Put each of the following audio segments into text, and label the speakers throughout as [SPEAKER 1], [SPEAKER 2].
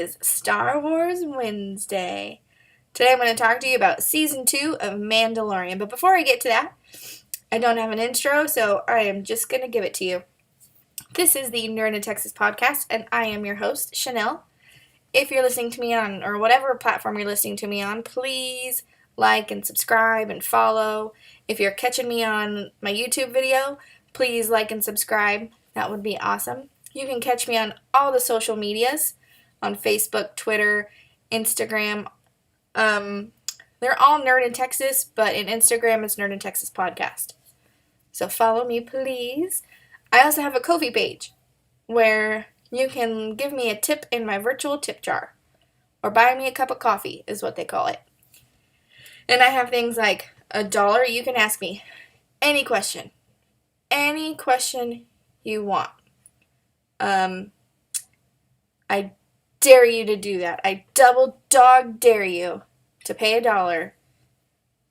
[SPEAKER 1] is Star Wars Wednesday. Today I'm going to talk to you about Season 2 of Mandalorian. But before I get to that, I don't have an intro, so I am just going to give it to you. This is the Nerd in Texas podcast, and I am your host, Chanel. If you're listening to me on, or whatever platform you're listening to me on, please like and subscribe and follow. If you're catching me on my YouTube video, please like and subscribe. That would be awesome. You can catch me on all the social medias, on Facebook, Twitter, Instagram. They're all Nerd in Texas, but in Instagram it's Nerd in Texas Podcast. So follow me, please. I also have a Ko-fi page where you can give me a tip in my virtual tip jar, or buy me a cup of coffee is what they call it. And I have things like $1. You can ask me any question you want. I dare you to do that. I double dog dare you to pay $1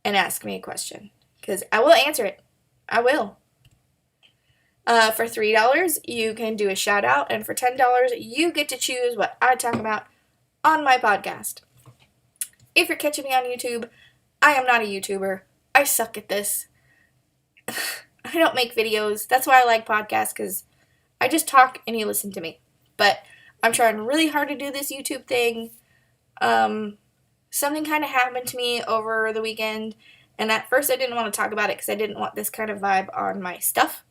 [SPEAKER 1] and ask me a question, because I will answer it. I will. For $3, you can do a shout out, and for $10, you get to choose what I talk about on my podcast. If you're catching me on YouTube, I am not a YouTuber. I suck at this. I don't make videos. That's why I like podcasts, because I just talk and you listen to me. But I'm trying really hard to do this YouTube thing. Something kind of happened to me over the weekend, and at first I didn't want to talk about it because I didn't want this kind of vibe on my stuff.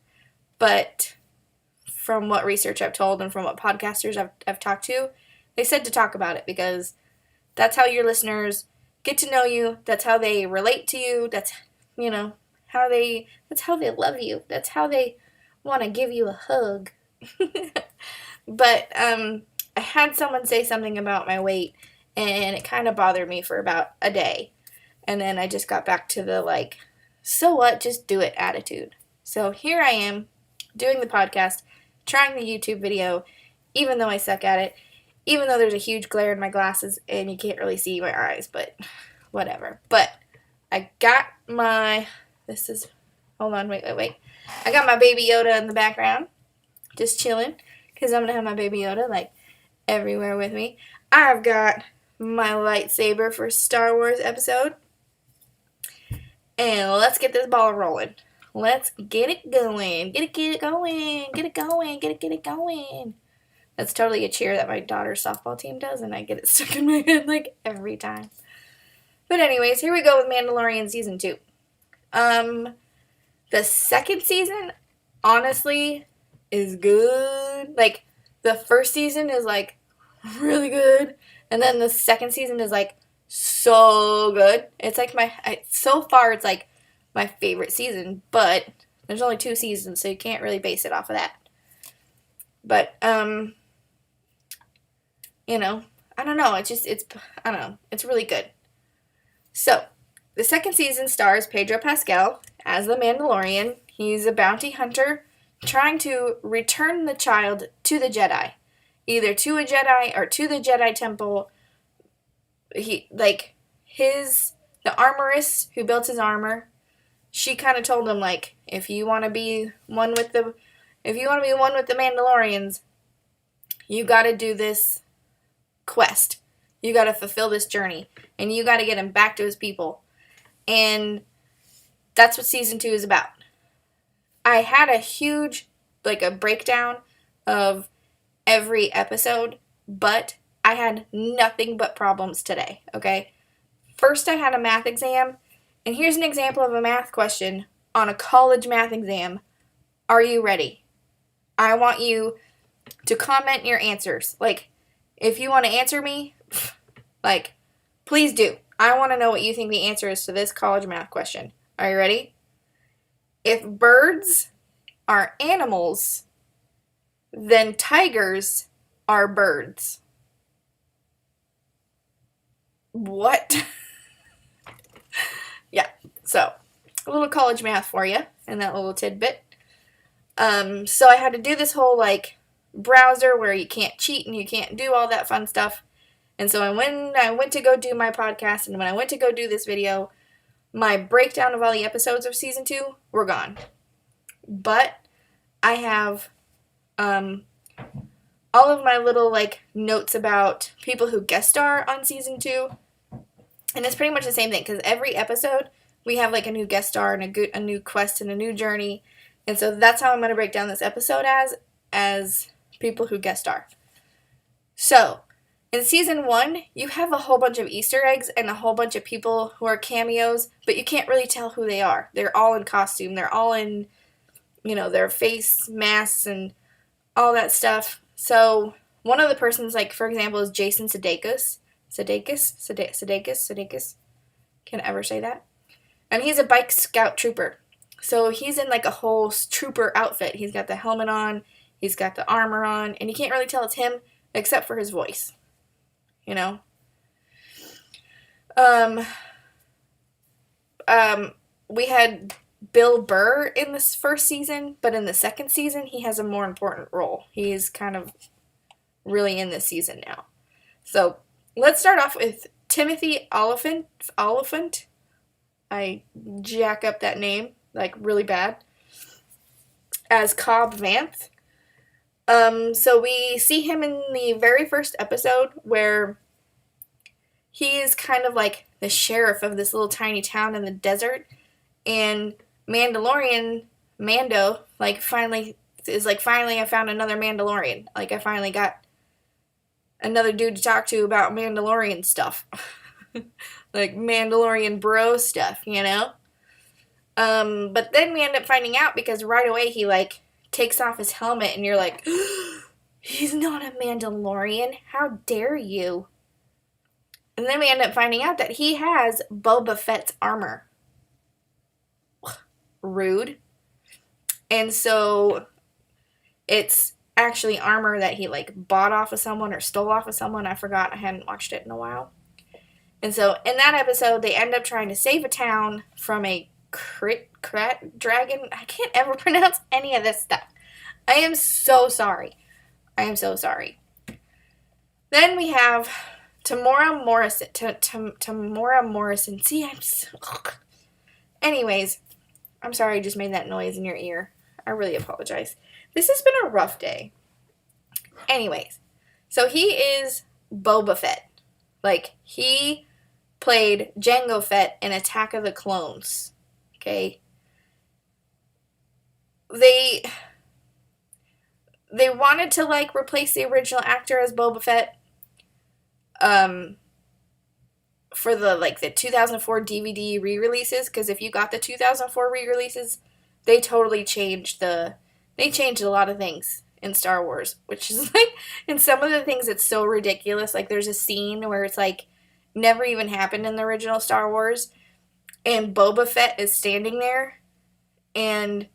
[SPEAKER 1] But from what research I've told and from what podcasters I've talked to, they said to talk about it because that's how your listeners get to know you. That's how they relate to you. That's, that's how they love you. That's how they want to give you a hug. But I had someone say something about my weight, and it kind of bothered me for about a day. And then I just got back to the so what, just do it attitude. So here I am, doing the podcast, trying the YouTube video, even though I suck at it, even though there's a huge glare in my glasses and you can't really see my eyes, but whatever. But I got my, hold on, wait. I got my Baby Yoda in the background, just chilling, because I'm going to have my Baby Yoda, everywhere with me. I've got my lightsaber for Star Wars episode, and let's get this ball rolling. Let's get it going. Get it going. That's totally a cheer that my daughter's softball team does, and I get it stuck in my head every time. But anyways, here we go with Mandalorian Season 2. The second season, honestly, is good. The first season is, really good, and then the second season is, so good. It's, so far, it's, my favorite season, but there's only 2 seasons, so you can't really base it off of that. But, I don't know, it's really good. So, the second season stars Pedro Pascal as the Mandalorian. He's a bounty hunter trying to return the child to the Jedi, either to a Jedi or to the Jedi Temple. The armorist who built his armor, she kind of told him, if you want to be one with the Mandalorians, you got to do this quest. You got to fulfill this journey, and you got to get him back to his people. And that's what Season 2 is about. I had a huge, a breakdown of every episode, but I had nothing but problems today, okay? First, I had a math exam. And here's an example of a math question on a college math exam. Are you ready? I want you to comment your answers. If you want to answer me, please do. I want to know what you think the answer is to this college math question. Are you ready? If birds are animals, then tigers are birds. What? Yeah, so a little college math for you and that little tidbit. So I had to do this whole browser where you can't cheat and you can't do all that fun stuff. And so when I went to go do my podcast and when I went to go do this video, my breakdown of all the episodes of Season 2 were gone. But I have all of my little like notes about people who guest star on season 2, and it's pretty much the same thing because every episode we have like a new guest star and a new quest and a new journey, and so that's how I'm going to break down this episode as people who guest star. So in season 1, you have a whole bunch of Easter eggs and a whole bunch of people who are cameos, but you can't really tell who they are. They're all in costume. They're all in, their face masks and all that stuff. So one of the persons, like, for example, is Jason Sudeikis. Sudeikis. Can't ever say that. And he's a bike scout trooper. So he's in, like, a whole trooper outfit. He's got the helmet on. He's got the armor on. And you can't really tell it's him except for his voice. We had Bill Burr in this first season, but in the second season, he has a more important role. He's kind of really in this season now. So let's start off with Timothy Oliphant. I jack up that name like really bad. As Cobb Vanth. So we see him in the very first episode where he is kind of like the sheriff of this little tiny town in the desert, and Mando, finally I found another Mandalorian. Like, I finally got another dude to talk to about Mandalorian stuff. Like, Mandalorian bro stuff, But then we end up finding out because right away he, like, takes off his helmet and you're like, he's not a Mandalorian. How dare you? And then we end up finding out that he has Boba Fett's armor. Rude. And so it's actually armor that he like bought off of someone or stole off of someone. I forgot. I hadn't watched it in a while. And so in that episode, they end up trying to save a town from a dragon. I can't ever pronounce any of this stuff. I am so sorry. Then we have Tamora Morrison. See, I'm so... Anyways, I'm sorry I just made that noise in your ear. I really apologize. This has been a rough day. Anyways, so he is Boba Fett. Like, he played Jango Fett in Attack of the Clones. Okay? They wanted to, like, replace the original actor as Boba Fett. For the 2004 DVD re-releases, because if you got the 2004 re-releases, they totally changed a lot of things in Star Wars, which is like, in some of the things it's so ridiculous. Like, there's a scene where it's like never even happened in the original Star Wars, and Boba Fett is standing there, and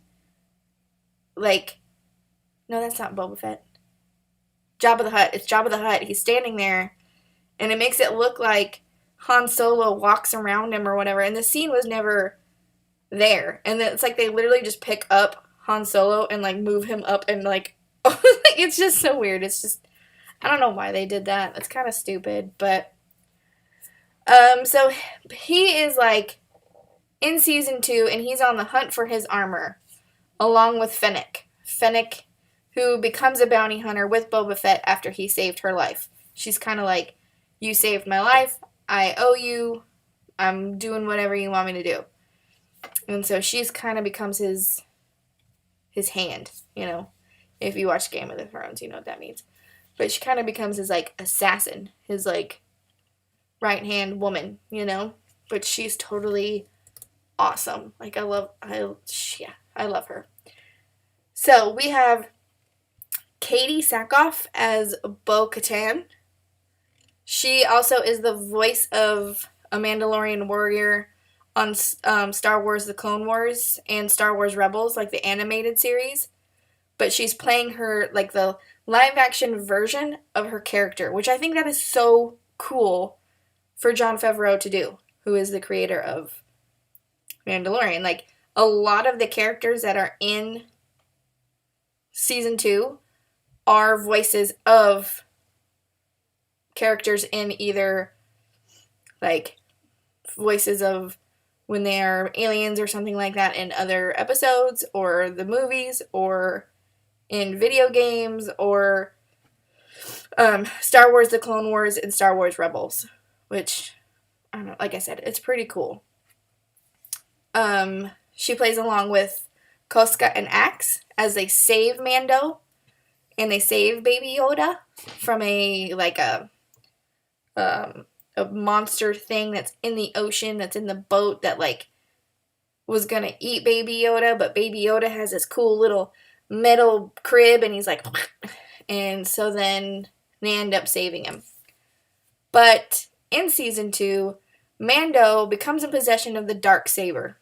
[SPEAKER 1] like, no, that's not Boba Fett. Jabba the Hutt. It's Jabba the Hutt. He's standing there, and it makes it look like Han Solo walks around him or whatever, and the scene was never there. And it's like they literally just pick up Han Solo and like move him up and like, it's just so weird. It's just, I don't know why they did that. It's kind of stupid, but so he is like in season 2, and he's on the hunt for his armor along with Fennec, who becomes a bounty hunter with Boba Fett after he saved her life. She's kind of like, you saved my life, I owe you, I'm doing whatever you want me to do. And so she's kind of becomes his hand, If you watch Game of the Thrones, you know what that means. But she kind of becomes his, like, assassin, his, like, right-hand woman, But she's totally awesome. Like, I love her. So we have Katie Sackhoff as Bo-Katan. She also is the voice of a Mandalorian warrior on Star Wars The Clone Wars and Star Wars Rebels, like the animated series. But she's playing her, like, the live-action version of her character, which I think that is so cool for Jon Favreau to do, who is the creator of Mandalorian. Like, a lot of the characters that are in season 2 are voices of characters in either, like, voices of when they are aliens or something like that in other episodes, or the movies, or in video games, or Star Wars The Clone Wars and Star Wars Rebels, which, I don't know, like I said, it's pretty cool. She plays along with Koska and Axe as they save Mando and they save Baby Yoda from a monster thing that's in the ocean, that's in the boat that like was gonna eat Baby Yoda, but Baby Yoda has this cool little metal crib and he's like, and so then they end up saving him. But in season 2, Mando becomes in possession of the Darksaber.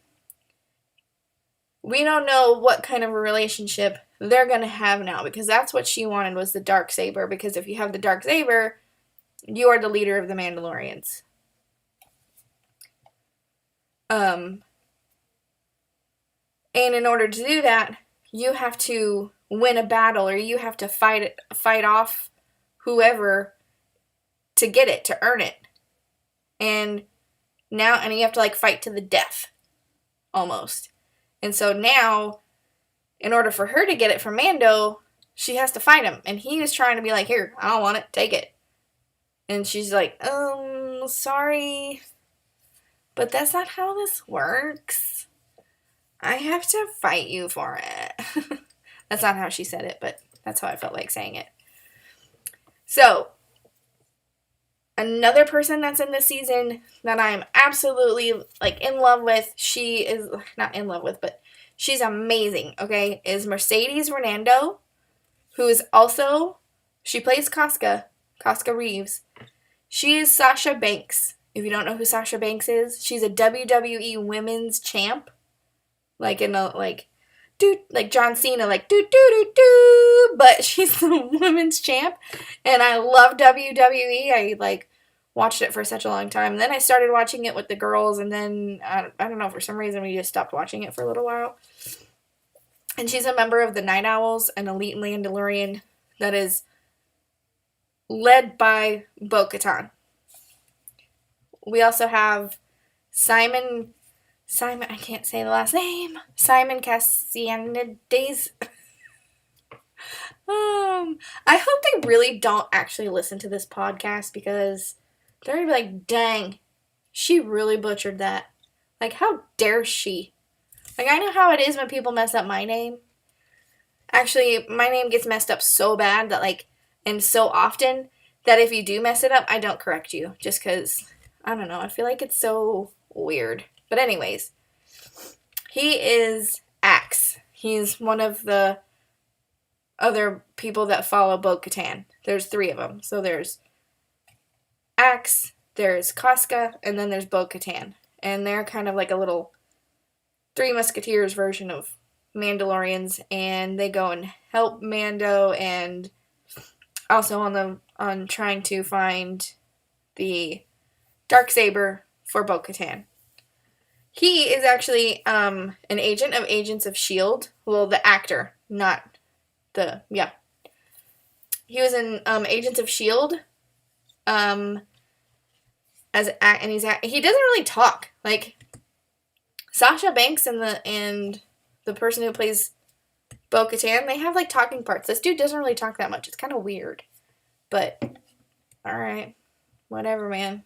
[SPEAKER 1] We don't know what kind of a relationship they're going to have now, because that's what she wanted, was the Darksaber, because if you have the Darksaber, you are the leader of the Mandalorians. And in order to do that, you have to win a battle, or you have to fight off whoever to get it, to earn it. And you have to like fight to the death, almost. And so now, in order for her to get it from Mando, she has to fight him. And he is trying to be like, here, I don't want it, take it. And she's like, sorry, but that's not how this works. I have to fight you for it. That's not how she said it, but that's how I felt like saying it. So, another person that's in this season that I'm absolutely like in love with, she is not in love with, but she's amazing, okay, is Mercedes Renando, who is also, she plays Koska Reeves. She is Sasha Banks. If you don't know who Sasha Banks is, she's a WWE women's champ. Like in a, like John Cena, like do, but she's the women's champ. And I love WWE. I like watched it for such a long time. And then I started watching it with the girls, and then I don't know, for some reason we just stopped watching it for a little while. And she's a member of the Night Owls, an elite Mandalorian that is led by Bo-Katan. We also have Simon, I can't say the last name, Simon Cassianides. I hope they really don't actually listen to this podcast, because they're going to be like, dang, she really butchered that. Like, how dare she? Like, I know how it is when people mess up my name. Actually, my name gets messed up so bad that, like, and so often that if you do mess it up, I don't correct you. Just because, I don't know, I feel like it's so weird. But anyways, he is Axe. He's one of the other people that follow Bo-Katan. There's 3 of them. So there's Axe, there's Koska, and then there's Bo-Katan. And they're kind of like a little 3 Musketeers version of Mandalorians, and they go and help Mando, and also on trying to find the Darksaber for Bo-Katan. He is actually an agent of Agents of S.H.I.E.L.D. Well, the actor, not the, yeah. He was in Agents of S.H.I.E.L.D. And he doesn't really talk. Like, Sasha Banks and the person who plays Bo-Katan, they have like talking parts. This dude doesn't really talk that much. It's kind of weird. But, alright. Whatever, man.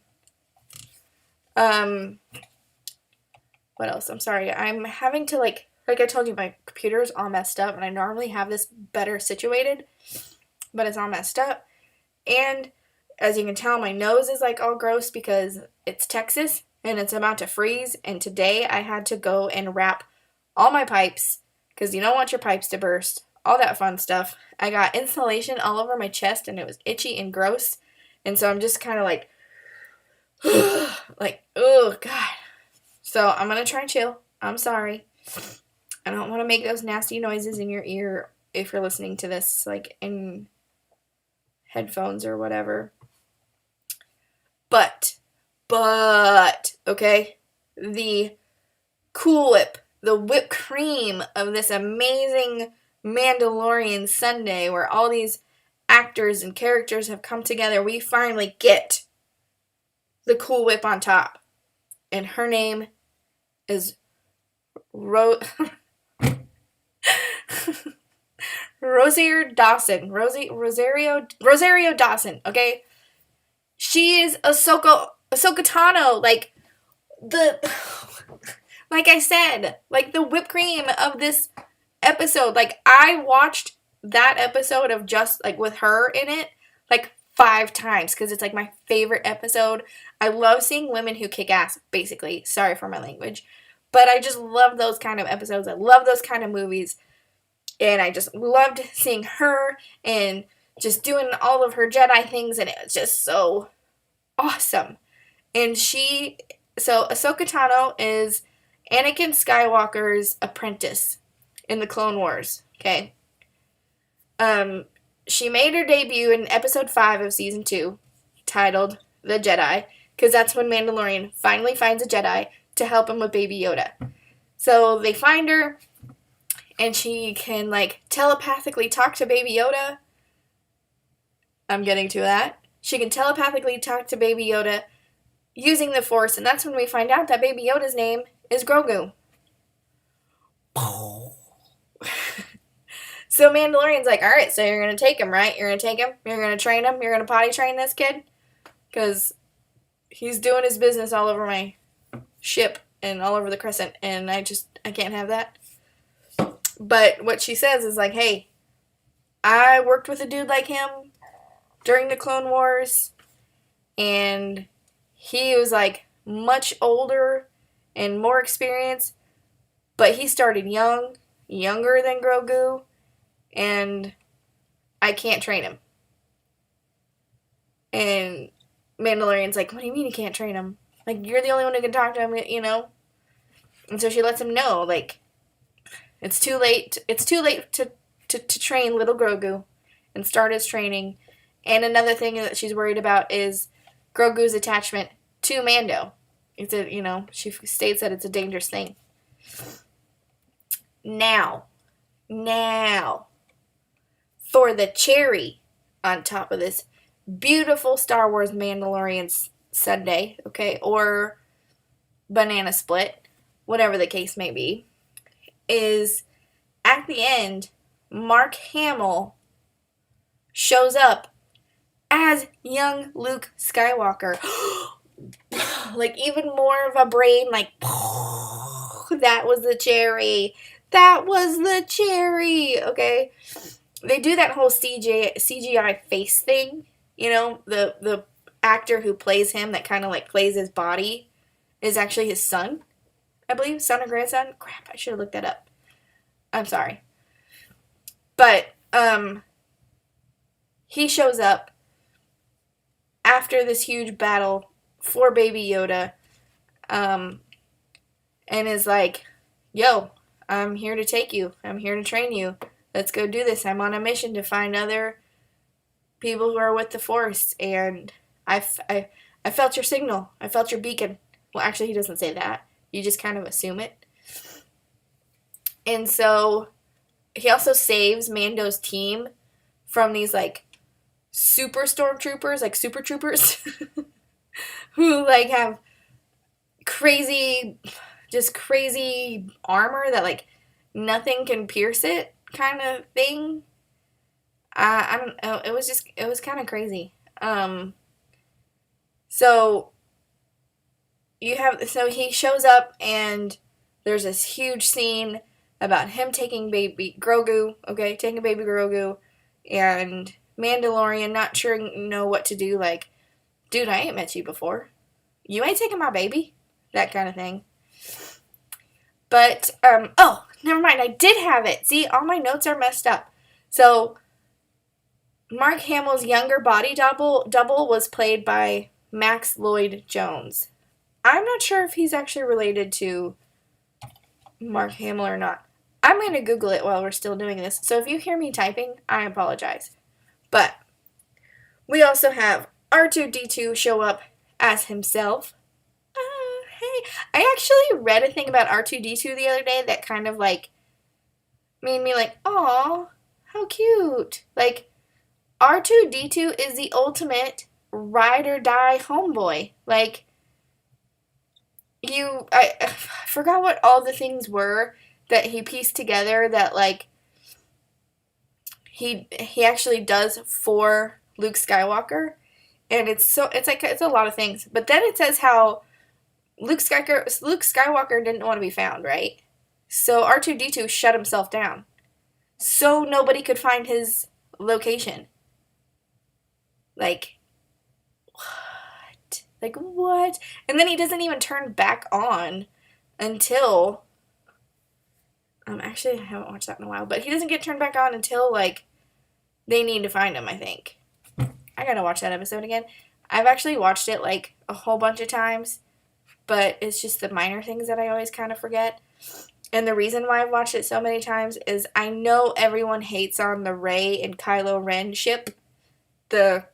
[SPEAKER 1] What else? I'm sorry. I'm having to like I told you, my computer's all messed up, and I normally have this better situated, but it's all messed up. And as you can tell, my nose is like all gross because it's Texas and it's about to freeze. And today I had to go and wrap all my pipes, because you don't want your pipes to burst, all that fun stuff. I got insulation all over my chest, and it was itchy and gross. And so I'm just kind of like, like, oh, God. So I'm going to try and chill. I'm sorry. I don't want to make those nasty noises in your ear if you're listening to this, like, in headphones or whatever. But, okay, the Cool Whip, the whipped cream of this amazing Mandalorian Sunday where all these actors and characters have come together, we finally get the Cool Whip on top. And her name is Rose Rosario Dawson, okay? She is Ahsoka Tano, like, the, like I said, like, the whipped cream of this episode. Like, I watched that episode of just, like, with her in it, like, 5 times, because it's, like, my favorite episode. I love seeing women who kick ass, basically. Sorry for my language. But I just love those kind of episodes. I love those kind of movies. And I just loved seeing her and just doing all of her Jedi things, and it was just so awesome. And so Ahsoka Tano is Anakin Skywalker's apprentice in the Clone Wars, okay? She made her debut in episode 5 of season 2, titled The Jedi, because that's when Mandalorian finally finds a Jedi to help him with Baby Yoda. So they find her, and she can, like, telepathically talk to Baby Yoda. I'm getting to that. She can telepathically talk to Baby Yoda using the Force, and that's when we find out that Baby Yoda's name is Grogu. So Mandalorian's like, alright, so you're going to take him, right? You're going to take him? You're going to train him? You're going to potty train this kid? Because he's doing his business all over my ship and all over the Crescent, and I can't have that. But what she says is like, hey, I worked with a dude like him during the Clone Wars, and he was, like, much older and more experienced, but he started younger than Grogu, and I can't train him. And Mandalorian's like, what do you mean you can't train him? Like, you're the only one who can talk to him, you know? And so she lets him know, like, it's too late to train little Grogu and start his training. And another thing that she's worried about is Grogu's attachment to Mando. She states that it's a dangerous thing. Now, for the cherry on top of this beautiful Star Wars Mandalorian sundae, okay, or banana split, whatever the case may be, is at the end, Mark Hamill shows up as young Luke Skywalker. Like, even more of a brain, like, that was the cherry. That was the cherry, okay? They do that whole CGI face thing, you know, the actor who plays him, that kind of, like, plays his body, is actually his son, I believe, son or grandson. Crap, I should have looked that up. I'm sorry. But, he shows up after this huge battle for Baby Yoda, and is like, yo, I'm here to take you. I'm here to train you. Let's go do this. I'm on a mission to find other people who are with the Force, and I felt your signal. I felt your beacon. Well, actually, he doesn't say that. You just kind of assume it. And so he also saves Mando's team from these, like, super stormtroopers, like super troopers, who, like, have crazy armor that, like, nothing can pierce it kind of thing. I don't know. It was kind of crazy. So he shows up, and there's this huge scene about him taking baby Grogu, and Mandalorian not sure know what to do, like, dude, I ain't met you before. You ain't taking my baby. That kind of thing. But, never mind, I did have it. See, all my notes are messed up. So, Mark Hamill's younger body double was played by Max Lloyd Jones. I'm not sure if he's actually related to Mark Hamill or not. I'm going to Google it while we're still doing this. So if you hear me typing, I apologize. But we also have R2-D2 show up as himself. Hey, I actually read a thing about R2-D2 the other day that kind of, like, made me like, aw, how cute. Like, R2-D2 is the ultimate ride or die homeboy. Like, I forgot what all the things were that he pieced together that, like, he actually does for Luke Skywalker, and it's a lot of things. But then it says how Luke Skywalker didn't want to be found, right? So R2-D2 shut himself down, so nobody could find his location. Like, what? Like, what? And then he doesn't even turn back on until actually, I haven't watched that in a while, but he doesn't get turned back on until, like, they need to find him, I think. I gotta watch that episode again. I've actually watched it, like, a whole bunch of times, but it's just the minor things that I always kind of forget. And the reason why I've watched it so many times is I know everyone hates on the Rey and Kylo Ren ship, the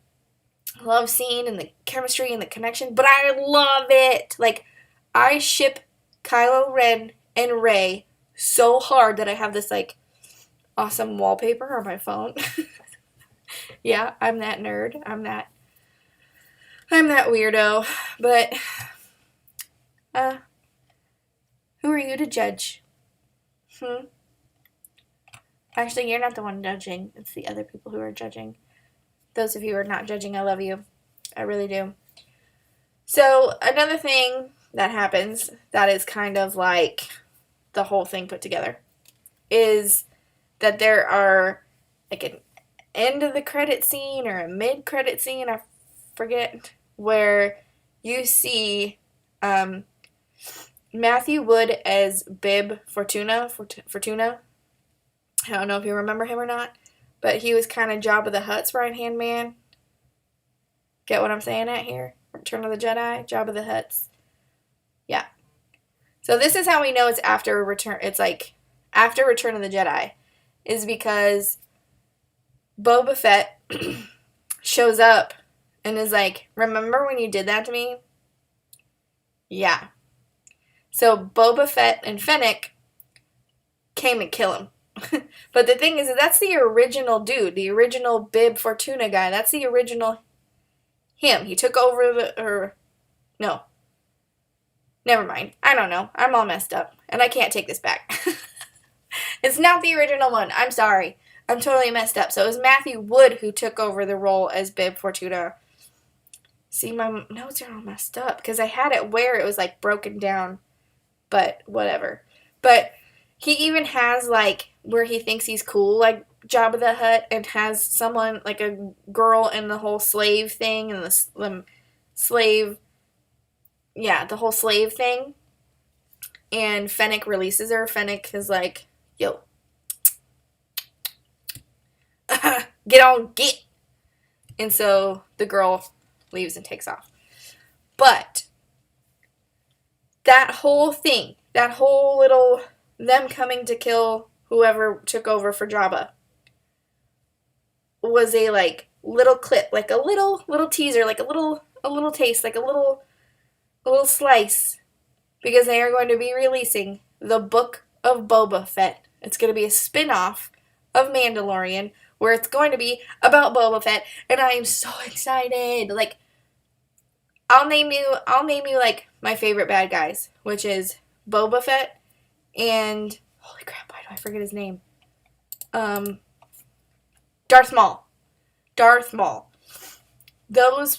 [SPEAKER 1] love scene and the chemistry and the connection, but I love it. Like, I ship Kylo Ren and Rey so hard that I have this, like, awesome wallpaper on my phone. Yeah, I'm that nerd. I'm that weirdo. But who are you to judge? Actually, you're not the one judging. It's the other people who are judging. Those of you who are not judging, I love you. I really do. So, another thing that happens that is kind of like the whole thing put together is that there are, like, an end of the credit scene or a mid-credit scene, I forget, where you see Matthew Wood as Bib Fortuna. I don't know if you remember him or not, but he was kind of Jabba the Hutt's right-hand man. Get what I'm saying at here? Return of the Jedi, Jabba the Hutt's. Yeah. So this is how we know it's after Return. It's like after Return of the Jedi, is because Boba Fett shows up and is like, "Remember when you did that to me?" Yeah. So Boba Fett and Fennec came to kill him. But the thing is, that's the original dude, the original Bib Fortuna guy. That's the original him. He took over no. Never mind. I don't know. I'm all messed up. And I can't take this back. It's not the original one. I'm sorry. I'm totally messed up. So it was Matthew Wood who took over the role as Bib Fortuna. See, my notes are all messed up because I had it where it was, like, broken down. But whatever. But he even has, like, where he thinks he's cool, like Jabba the Hutt, and has someone, like a girl in the whole slave thing and the slave, yeah, the whole slave thing. And Fennec releases her. Fennec is like, "Yo, get." And so the girl leaves and takes off. But that whole thing, that whole little, them coming to kill whoever took over for Jabba, was a, like, little clip, like a little teaser, like a little taste, like a little slice, because they are going to be releasing the Book of Boba Fett. It's going to be a spin-off of Mandalorian, where it's going to be about Boba Fett, and I am so excited. Like, I'll name you like my favorite bad guys, which is Boba Fett and, holy crap, why do I forget his name? Darth Maul. Those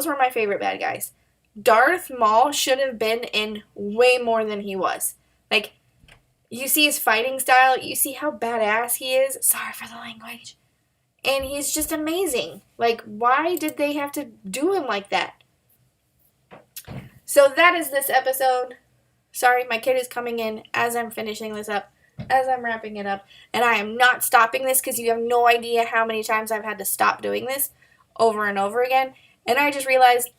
[SPEAKER 1] were my favorite bad guys. Darth Maul should have been in way more than he was. Like, you see his fighting style, you see how badass he is. Sorry for the language. And he's just amazing. Like, why did they have to do him like that? So that is this episode. Sorry, my kid is coming in as I'm finishing this up, as I'm wrapping it up. And I am not stopping this because you have no idea how many times I've had to stop doing this over and over again. And I just realized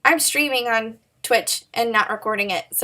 [SPEAKER 1] I'm streaming on Twitch and not recording it. So